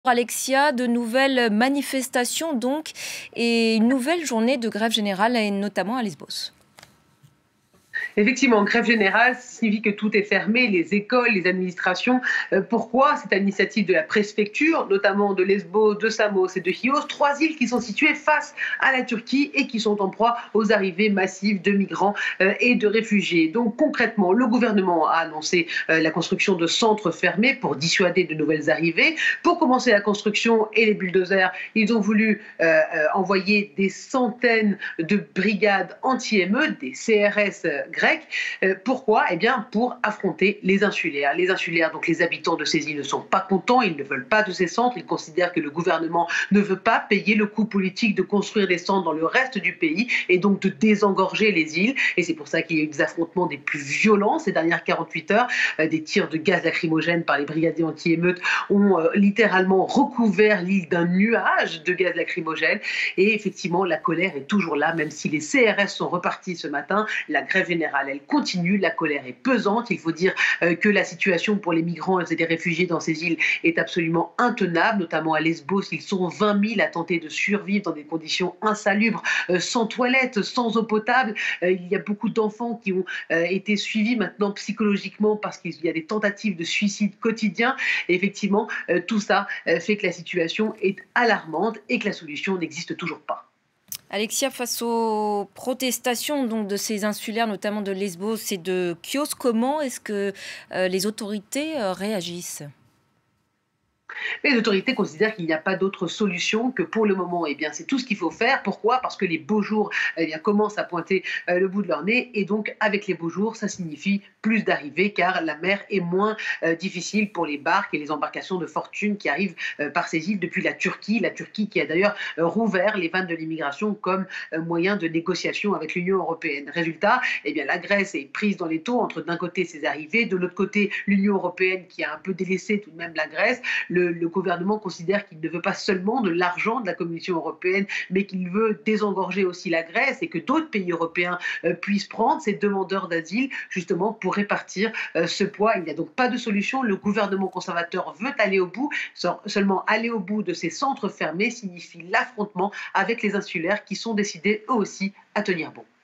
Alexia, de nouvelles manifestations donc et une nouvelle journée de grève générale, et notamment à Lesbos. Effectivement, grève générale signifie que tout est fermé, les écoles, les administrations. Pourquoi cette initiative de la préfecture, notamment de Lesbos, de Samos et de Chios, trois îles qui sont situées face à la Turquie et qui sont en proie aux arrivées massives de migrants et de réfugiés. Donc concrètement, le gouvernement a annoncé la construction de centres fermés pour dissuader de nouvelles arrivées. Pour commencer la construction et les bulldozers, ils ont voulu envoyer des centaines de brigades anti-émeutes, des CRS grecs. Pourquoi? Eh bien, pour affronter les insulaires. Les insulaires, donc les habitants de ces îles, ne sont pas contents, ils ne veulent pas de ces centres, ils considèrent que le gouvernement ne veut pas payer le coût politique de construire des centres dans le reste du pays et donc de désengorger les îles. Et c'est pour ça qu'il y a eu des affrontements des plus violents ces dernières 48 heures. Des tirs de gaz lacrymogène par les brigadiers anti-émeutes ont littéralement recouvert l'île d'un nuage de gaz lacrymogène. Et effectivement, la colère est toujours là, même si les CRS sont repartis ce matin. La grève générale, elle continue, la colère est pesante. Il faut dire que la situation pour les migrants et les réfugiés dans ces îles est absolument intenable, notamment à Lesbos. Ils sont 20 000 à tenter de survivre dans des conditions insalubres, sans toilettes, sans eau potable. Il y a beaucoup d'enfants qui ont été suivis maintenant psychologiquement parce qu'il y a des tentatives de suicide quotidiens. Et effectivement, tout ça fait que la situation est alarmante et que la solution n'existe toujours pas. Alexia, face aux protestations donc, de ces insulaires, notamment de Lesbos et de Chios, comment est-ce que les autorités réagissent? Les autorités considèrent qu'il n'y a pas d'autre solution que pour le moment, eh bien, c'est tout ce qu'il faut faire. Pourquoi? Parce que les beaux jours eh bien, commencent à pointer le bout de leur nez. Et donc, avec les beaux jours, ça signifie plus d'arrivées, car la mer est moins difficile pour les barques et les embarcations de fortune qui arrivent par ces îles depuis la Turquie. La Turquie qui a d'ailleurs rouvert les vannes de l'immigration comme moyen de négociation avec l'Union européenne. Résultat, eh bien, la Grèce est prise dans les taux entre d'un côté ses arrivées, de l'autre côté l'Union européenne qui a un peu délaissé tout de même la Grèce. Le gouvernement considère qu'il ne veut pas seulement de l'argent de la Commission européenne, mais qu'il veut désengorger aussi la Grèce et que d'autres pays européens puissent prendre ces demandeurs d'asile justement pour répartir ce poids. Il n'y a donc pas de solution. Le gouvernement conservateur veut aller au bout. Seulement aller au bout de ces centres fermés signifie l'affrontement avec les insulaires qui sont décidés eux aussi à tenir bon.